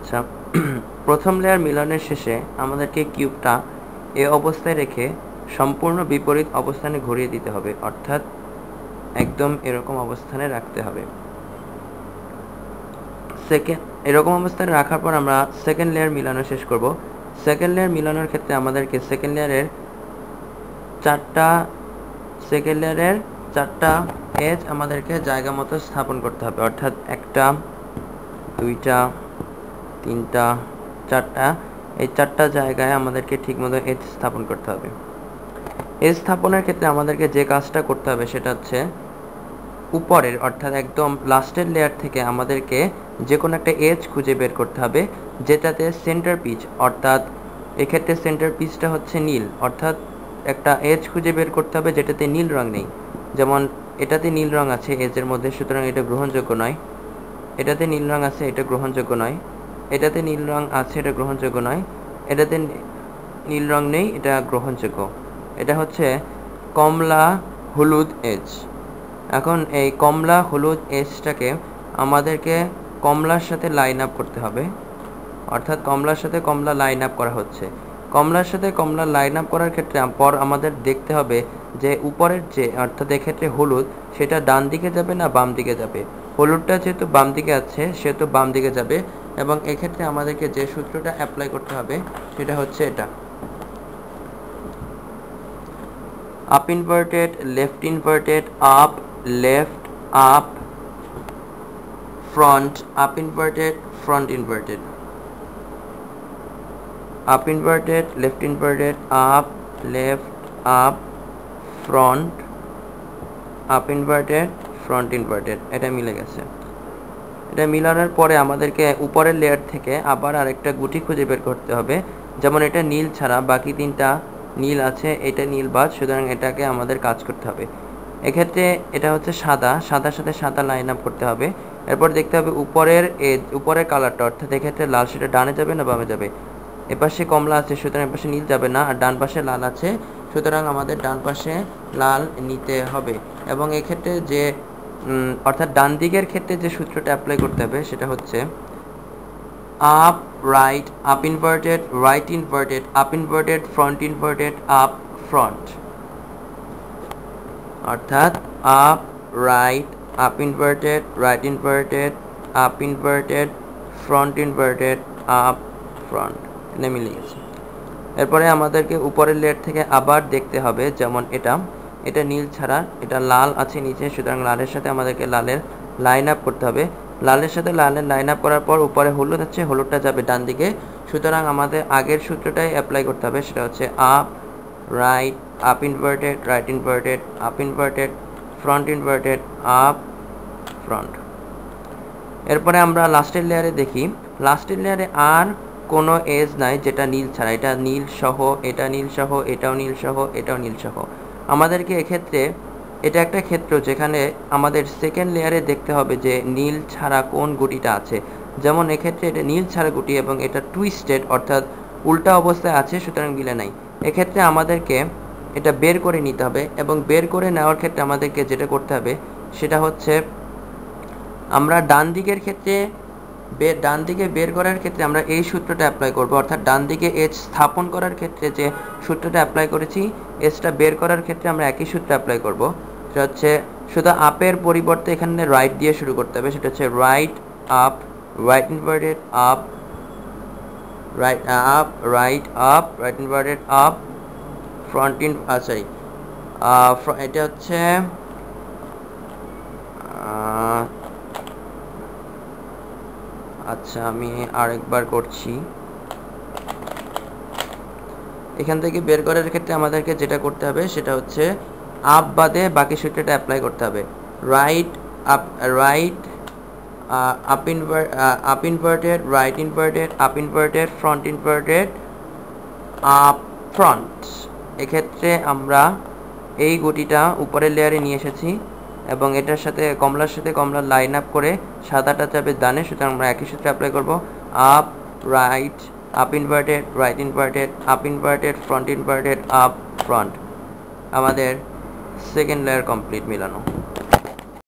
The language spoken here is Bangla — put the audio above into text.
আচ্ছা প্রথম লেয়ার মিলানের শেষে আমাদেরকে কিউবটা এই অবস্থায় রেখে সম্পূর্ণ বিপরীত অবস্থানে ঘুরিয়ে দিতে হবে, অর্থাৎ একদম এরকম অবস্থানে রাখতে হবে। এরকম অবস্থানে রাখার পর আমরা সেকেন্ড লেয়ার মিলানো শেষ করব। সেকেন্ড লেয়ার মিলানোর ক্ষেত্রে আমাদেরকে সেকেন্ড লেয়ারের চারটা এজ আমাদেরকে জায়গা মতো স্থাপন করতে হবে, অর্থাৎ একটা, দুইটা, তিনটা, চারটা। এই চারটা জায়গায় আমাদেরকে ঠিকমতো এজ স্থাপন করতে হবে। এজ স্থাপনের ক্ষেত্রে আমাদেরকে যে কাজটা করতে হবে সেটা হচ্ছে উপরের অর্থাৎ একদম লাস্টের লেয়ার থেকে আমাদেরকে যে কোনো একটা এজ খুঁজে বের করতে হবে যেটাতে সেন্টার পিচ, অর্থাৎ এক্ষেত্রে সেন্টার পিচটা হচ্ছে নীল, অর্থাৎ একটা এজ খুঁজে বের করতে হবে যেটাতে নীল রং নেই। যেমন এটাতে নীল রং আছে এজের মধ্যে, সুতরাং এটা গ্রহণযোগ্য নয়। এটাতে নীল রং আছে, এটা গ্রহণযোগ্য নয়। এটাতে নীল রং আছে, এটা গ্রহণযোগ্য নয়। এটাতে নীল রং নেই, এটা গ্রহণযোগ্য। এটা হচ্ছে কমলা হলুদ এজ। এখন এই কমলা হলুদ এজটাকে আমাদেরকে কমলার সাথে লাইন আপ করতে হবে, অর্থাৎ কমলার সাথে কমলা লাইন আপ করা হচ্ছে। কমলার সাথে কমলা লাইন আপ করার ক্ষেত্রে পর আমাদের দেখতে হবে যে উপরের যে অর্থাৎ এক্ষেত্রে হলুদ সেটা ডান দিকে যাবে না বাম দিকে যাবে। হলুদটা যেহেতু বাম দিকে আছে সেহেতু বাম দিকে যাবে, এবং এক্ষেত্রে আমাদেরকে যে সূত্রটা অ্যাপ্লাই করতে হবে সেটা হচ্ছে এটা, up inverted, left inverted, up, left, up, front, up inverted, front inverted, up inverted, left inverted, up, left, up, front, up inverted, front inverted। এটা মিলে গেছে। এটা মিলানোর পরে আমাদেরকে উপরের লেয়ার থেকে আবার আরেকটা গুটি খুঁজে বের করতে হবে। যেমন এটা নীল ছাড়া বাকি তিনটা নীল আছে, এটা নীল বাদ, সুতরাং এটাকে আমাদের কাজ করতে হবে। এক্ষেত্রে এটা হচ্ছে সাদা, সাদার সাথে সাদা লাইন আপ করতে হবে। এরপর দেখতে হবে উপরের কালারটা, অর্থাৎ এক্ষেত্রে লাল সেটা ডানে যাবে না বামে যাবে। এপাশে কমলা আছে সুতরাং এপাশে নীল যাবে না, আর ডান পাশে লাল আছে সুতরাং আমাদের ডান পাশে লাল নিতে হবে। এবং এক্ষেত্রে যে অর্থাৎ ডান দিকের ক্ষেত্রে যে সূত্রটা অ্যাপ্লাই করতে হবে সেটা হচ্ছে up right, up inverted, right inverted, up inverted, front inverted, up front. অর্থাৎ up right, up inverted, right inverted, up inverted, front inverted, up front. এটা মিলে গেছে। এরপরে আমাদেরকে উপরের লেয়ার থেকে আবার দেখতে হবে, যেমন এটা নীল ছাড়া এটা লাল আছে নিচে, সুতরাং লালের সাথে আমাদেরকে লালের লাইন আপ করতে হবে। লালের সাথে লালের লাইন আপ করার পর উপরে হলুদ আছে, হলুদটা যাবে ডান দিকে, সুতরাং আমাদের আগের সূত্রটাই অ্যাপ্লাই করতে হবে, সেটা হচ্ছে up right, up inverted, right inverted, up inverted, front inverted, up front. এরপরে আমরা লাস্টের লেয়ারে দেখি, লাস্টের লেয়ারে আর কোনো এজ নাই যেটা নীল ছাড়া, এটা নীল সহ, এটা নীল সহ, এটাও নীল সহ, এটাও নীল সহ। আমাদেরকে এক্ষেত্রে এটা একটা ক্ষেত্র যেখানে আমাদের সেকেন্ড লেয়ারে দেখতে হবে যে নীল ছাড়া কোন গুটিটা আছে। যেমন এক্ষেত্রে এটা নীল ছাড়া গুটি এবং এটা টুইস্টেড অর্থাৎ উল্টা অবস্থায় আছে, সুতরাং মিলে নাই। এক্ষেত্রে আমাদেরকে এটা বের করে নিতে হবে, এবং বের করে নেওয়ার ক্ষেত্রে আমাদেরকে যেটা করতে হবে সেটা হচ্ছে আমরা ডান দিকে বের করার ক্ষেত্রে আমরা এই সূত্রটা অ্যাপ্লাই করব, অর্থাৎ ডান দিকে এজ স্থাপন করার ক্ষেত্রে যে সূত্রটা অ্যাপ্লাই করেছি এজটা বের করার ক্ষেত্রে আমরা একই সূত্র অ্যাপ্লাই করব। সেটা হচ্ছে শুধু আপের পরিবর্তে এখানে রাইট দিয়ে শুরু করতে হবে, সেটা হচ্ছে right up, right inverted up, right up, right up, right inverted up, front in sorry এটা হচ্ছে আচ্ছা আমি আরেকবার করছি। এখান থেকে বের করার ক্ষেত্রে আমাদেরকে যেটা করতে হবে সেটা হচ্ছে আপ বাদে বাকি সূত্রটা অ্যাপ্লাই করতে হবে। Right up, right up inverted, right inverted, up inverted, front inverted, up front. এক্ষেত্রে আমরা এই গুটিটা উপরের লেয়ারে নিয়ে এসেছি এবং এটার সাথে কমলার সাথে কমলার লাইন আপ করে সাদাটা যাবে ডানে, সুতরাং আমরা একই সূত্রে অ্যাপ্লাই করব। Up right, up inverted, right inverted, up inverted, front inverted, up front. আমাদের সেকেন্ড লেয়ার কমপ্লিট মিলানো।